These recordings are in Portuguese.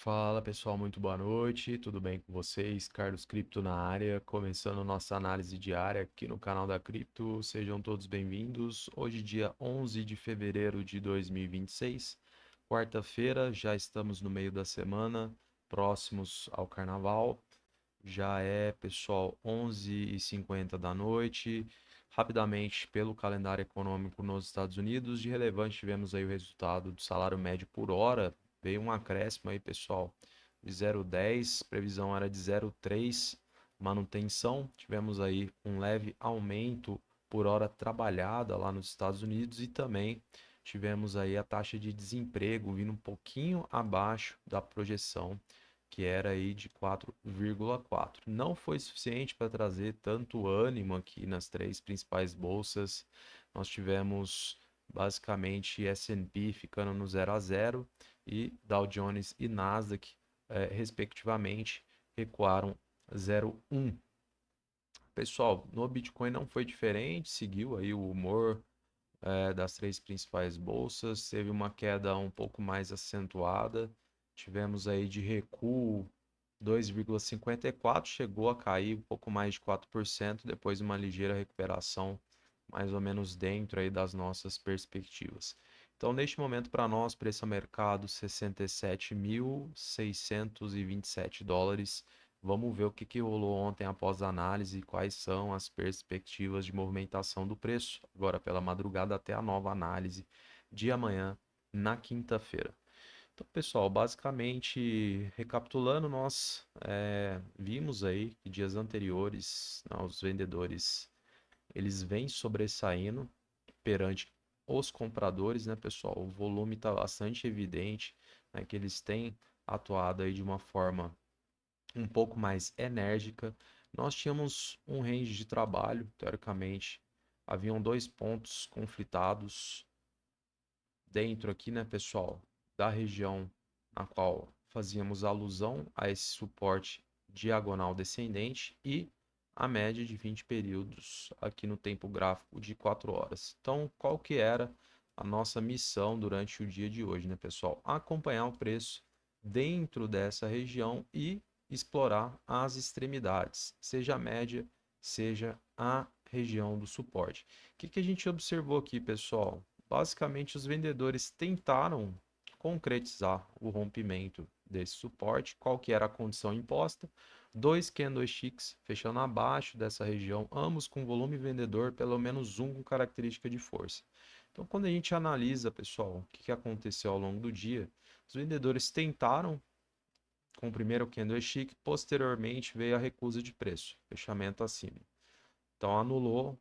Fala pessoal, muito boa noite, tudo bem com vocês? Carlos Cripto na área, começando nossa análise diária aqui no canal da Cripto. Sejam todos bem-vindos. Hoje, dia 11 de fevereiro de 2026, quarta-feira, já estamos no meio da semana, próximos ao carnaval. Já é, pessoal, 11h50 da noite. Rapidamente, pelo calendário econômico nos Estados Unidos, de relevante, tivemos aí o resultado do salário médio por hora. Veio um acréscimo aí, pessoal, de 0,10, previsão era de 0,3, manutenção. Tivemos aí um leve aumento por hora trabalhada lá nos Estados Unidos e também tivemos aí a taxa de desemprego vindo um pouquinho abaixo da projeção, que era aí de 4,4. Não foi suficiente para trazer tanto ânimo aqui nas três principais bolsas. Nós tivemos basicamente S&P ficando no 0 a 0 e Dow Jones e Nasdaq, respectivamente, recuaram 0,1. Pessoal, no Bitcoin não foi diferente, seguiu aí o humor das três principais bolsas, teve uma queda um pouco mais acentuada, tivemos aí de recuo 2,54, chegou a cair um pouco mais de 4%, depois uma ligeira recuperação, mais ou menos dentro aí das nossas perspectivas. Então, neste momento, para nós, preço a mercado 67.627 dólares. Vamos ver o que rolou ontem após a análise e quais são as perspectivas de movimentação do preço, agora pela madrugada até a nova análise de amanhã, na quinta-feira. Então, pessoal, basicamente, recapitulando, nós vimos aí que dias anteriores, os vendedores, eles vêm sobressaindo perante os compradores, né, pessoal? O volume está bastante evidente, né, que eles têm atuado aí de uma forma um pouco mais enérgica. Nós tínhamos um range de trabalho, teoricamente, haviam dois pontos conflitados dentro aqui, né, pessoal, da região na qual fazíamos alusão a esse suporte diagonal descendente e a média de 20 períodos aqui no tempo gráfico de 4 horas. Então, qual que era a nossa missão durante o dia de hoje, né, pessoal? Acompanhar o preço dentro dessa região e explorar as extremidades, seja a média, seja a região do suporte. O que a gente observou aqui, pessoal? Basicamente, os vendedores tentaram concretizar o rompimento desse suporte. Qual que era a condição imposta? Dois candlesticks fechando abaixo dessa região, ambos com volume vendedor, pelo menos um com característica de força. Então, quando a gente analisa, pessoal, o que aconteceu ao longo do dia, os vendedores tentaram com o primeiro candlestick, posteriormente veio a recusa de preço, fechamento acima. Então, anulou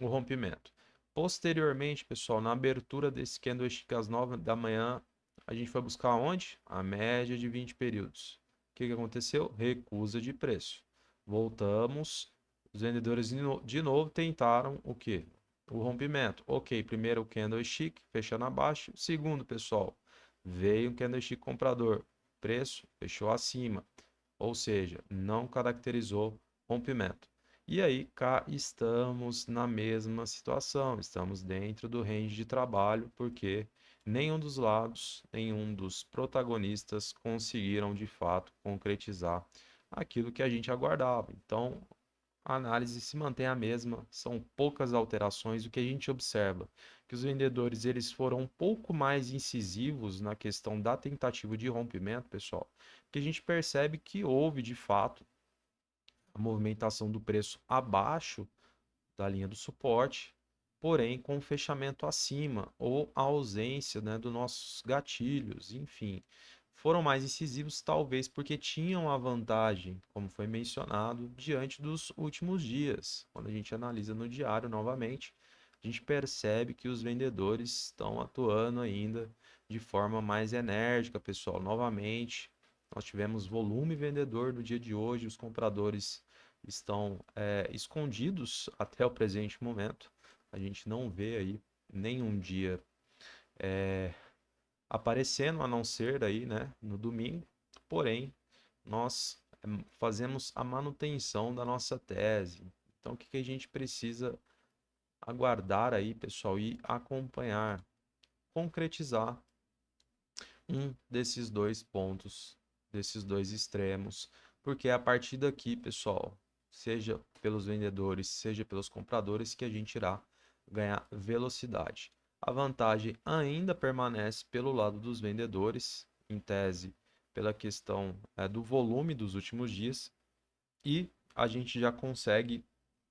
o rompimento. Posteriormente, pessoal, na abertura desse candlestick às 9 da manhã, a gente foi buscar onde? A média de 20 períodos. O que aconteceu? Recusa de preço. Voltamos, os vendedores de novo tentaram o quê? O rompimento. Ok, primeiro o candlestick, fechando abaixo. Segundo, pessoal, veio um candlestick comprador. Preço fechou acima. Ou seja, não caracterizou rompimento. E aí, cá estamos na mesma situação, estamos dentro do range de trabalho, porque nenhum dos lados, nenhum dos protagonistas conseguiram de fato concretizar aquilo que a gente aguardava. Então, a análise se mantém a mesma, são poucas alterações. O que a gente observa que os vendedores eles foram um pouco mais incisivos na questão da tentativa de rompimento, pessoal, que a gente percebe que houve de fato a movimentação do preço abaixo da linha do suporte, porém com o fechamento acima ou a ausência, né, dos nossos gatilhos, enfim. Foram mais incisivos, talvez porque tinham a vantagem, como foi mencionado, diante dos últimos dias. Quando a gente analisa no diário novamente, a gente percebe que os vendedores estão atuando ainda de forma mais enérgica, pessoal. Novamente, nós tivemos volume vendedor no dia de hoje, os compradores estão escondidos até o presente momento. A gente não vê aí nenhum dia aparecendo, a não ser aí, né, no domingo. Porém, nós fazemos a manutenção da nossa tese. Então, o que a gente precisa aguardar aí, pessoal, e acompanhar, concretizar um desses dois pontos desses dois extremos, porque é a partir daqui, pessoal, seja pelos vendedores, seja pelos compradores, que a gente irá ganhar velocidade. A vantagem ainda permanece pelo lado dos vendedores, em tese, pela questão do volume dos últimos dias, e a gente já consegue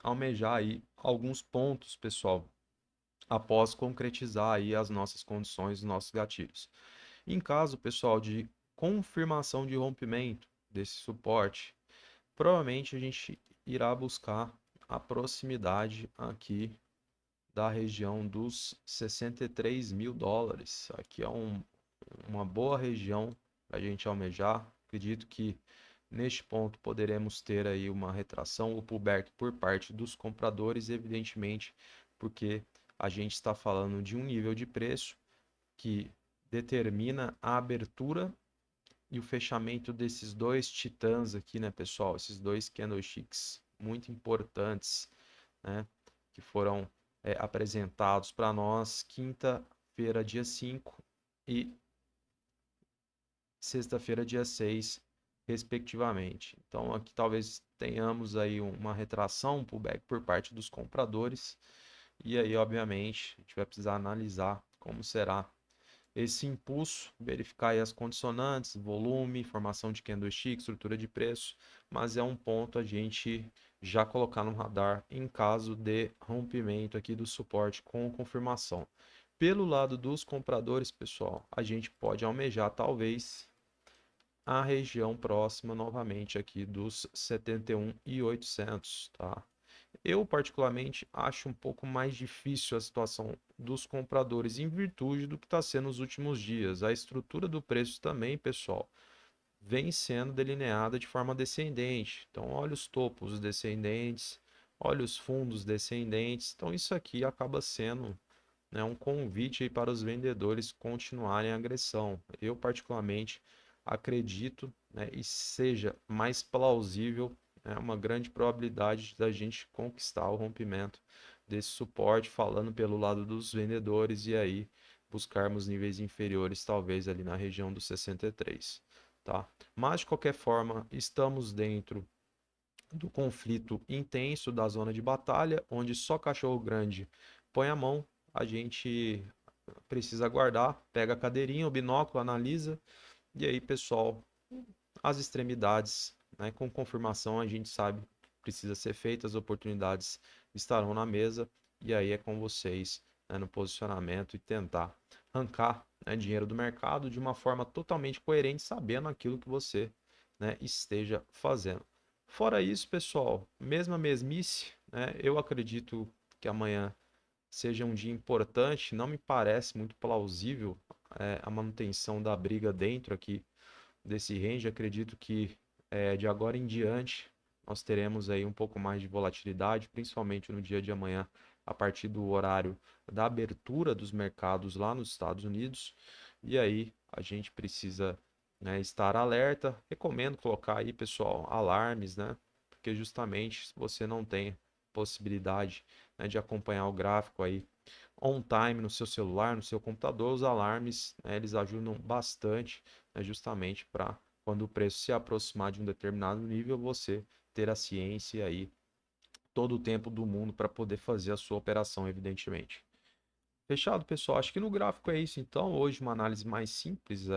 almejar aí alguns pontos, pessoal, após concretizar aí as nossas condições, os nossos gatilhos. Em caso, pessoal, de confirmação de rompimento desse suporte, provavelmente a gente irá buscar a proximidade aqui da região dos 63 mil dólares. Aqui é uma boa região para a gente almejar. Acredito que neste ponto poderemos ter aí uma retração ou pullback por parte dos compradores, evidentemente, porque a gente está falando de um nível de preço que determina a abertura e o fechamento desses dois titãs aqui, né, pessoal? Esses dois candlesticks muito importantes, né, que foram apresentados para nós quinta-feira, dia 5 e sexta-feira, dia 6, respectivamente. Então, aqui talvez tenhamos aí uma retração, um pullback por parte dos compradores. E aí, obviamente, a gente vai precisar analisar como será esse impulso, verificar aí as condicionantes, volume, formação de candlestick, estrutura de preço, mas é um ponto a gente já colocar no radar em caso de rompimento aqui do suporte com confirmação. Pelo lado dos compradores, pessoal, a gente pode almejar talvez a região próxima novamente aqui dos 71.800, tá? Eu, particularmente, acho um pouco mais difícil a situação dos compradores em virtude do que está sendo nos últimos dias. A estrutura do preço também, pessoal, vem sendo delineada de forma descendente. Então, olha os topos descendentes, olha os fundos descendentes. Então, isso aqui acaba sendo, né, um convite aí para os vendedores continuarem a agressão. Eu, particularmente, acredito, né, e seja mais plausível, uma grande probabilidade da gente conquistar o rompimento desse suporte, falando pelo lado dos vendedores, e aí buscarmos níveis inferiores, talvez ali na região dos 63, tá? Mas de qualquer forma, estamos dentro do conflito intenso da zona de batalha, onde só cachorro grande põe a mão. A gente precisa aguardar, pega a cadeirinha, o binóculo, analisa, e aí, pessoal, as extremidades, né, com confirmação, a gente sabe que precisa ser feita, as oportunidades estarão na mesa, e aí é com vocês, né, no posicionamento e tentar arrancar, né, dinheiro do mercado de uma forma totalmente coerente, sabendo aquilo que você, né, esteja fazendo. Fora isso, pessoal, mesma mesmice, né, eu acredito que amanhã seja um dia importante, não me parece muito plausível a manutenção da briga dentro aqui desse range. Acredito que de agora em diante nós teremos aí um pouco mais de volatilidade, principalmente no dia de amanhã, a partir do horário da abertura dos mercados lá nos Estados Unidos. E aí a gente precisa, né, estar alerta. Recomendo colocar aí, pessoal, alarmes, né? Porque justamente se você não tem possibilidade, né, de acompanhar o gráfico aí on time no seu celular, no seu computador, os alarmes, né, eles ajudam bastante, né, justamente para quando o preço se aproximar de um determinado nível, você ter a ciência aí todo o tempo do mundo para poder fazer a sua operação, evidentemente. Fechado, pessoal? Acho que no gráfico é isso. Então, hoje uma análise mais simples,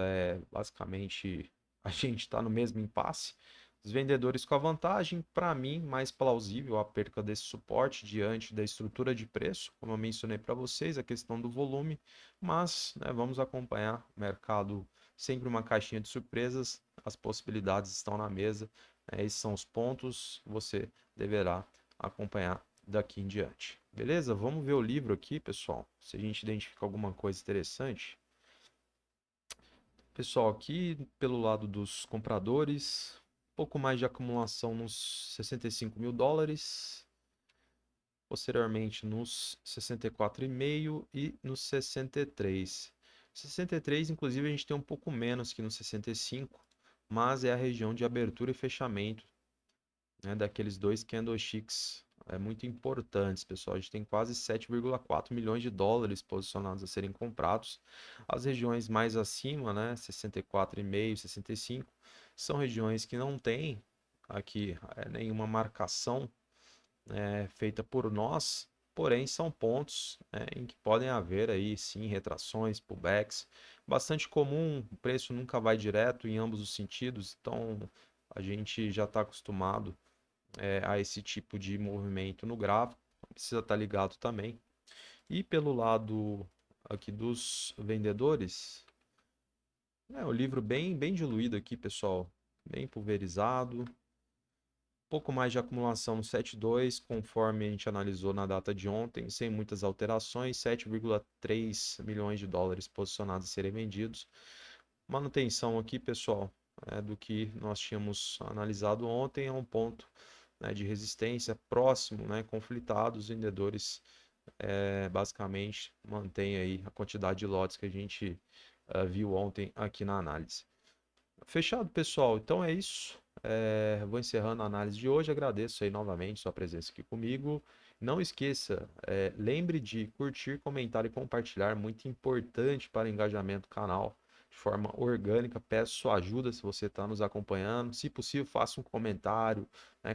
basicamente a gente está no mesmo impasse. Os vendedores com a vantagem, para mim, mais plausível a perca desse suporte diante da estrutura de preço, como eu mencionei para vocês, a questão do volume, mas, né, vamos acompanhar o mercado, sempre uma caixinha de surpresas, as possibilidades estão na mesa, né, esses são os pontos, você deverá acompanhar daqui em diante. Beleza? Vamos ver o livro aqui, pessoal. Se a gente identifica alguma coisa interessante. Pessoal, aqui pelo lado dos compradores, um pouco mais de acumulação nos 65 mil dólares. Posteriormente nos 64,5 e nos 63. 63, inclusive, a gente tem um pouco menos que no 65, mas é a região de abertura e fechamento, né, daqueles dois candlesticks muito importantes, pessoal. A gente tem quase 7,4 milhões de dólares posicionados a serem comprados. As regiões mais acima, né, 64,5, 65, são regiões que não têm aqui nenhuma marcação feita por nós, porém são pontos em que podem haver aí sim retrações, pullbacks, bastante comum, o preço nunca vai direto em ambos os sentidos, então a gente já está acostumado a esse tipo de movimento no gráfico, precisa estar ligado também. E pelo lado aqui dos vendedores, o livro bem diluído aqui, pessoal, bem pulverizado, pouco mais de acumulação no 7,2, conforme a gente analisou na data de ontem, sem muitas alterações, 7,3 milhões de dólares posicionados a serem vendidos. Manutenção aqui, pessoal, do que nós tínhamos analisado ontem, é um ponto de resistência próximo, conflitado, os vendedores basicamente mantêm aí a quantidade de lotes que a gente viu ontem aqui na análise. Fechado, pessoal. Então é isso. Vou encerrando a análise de hoje. Agradeço aí novamente sua presença aqui comigo. Não esqueça, lembre de curtir, comentar e compartilhar. Muito importante para o engajamento do canal de forma orgânica. Peço sua ajuda se você está nos acompanhando. Se possível, faça um comentário,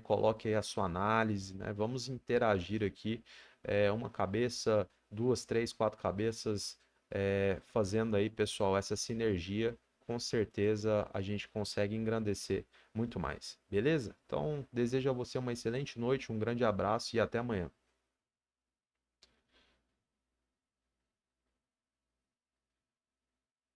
coloque aí a sua análise, vamos interagir aqui. Uma cabeça, duas, três, quatro cabeças, fazendo aí, pessoal, essa sinergia com certeza a gente consegue engrandecer muito mais, beleza? Então, desejo a você uma excelente noite, um grande abraço e até amanhã.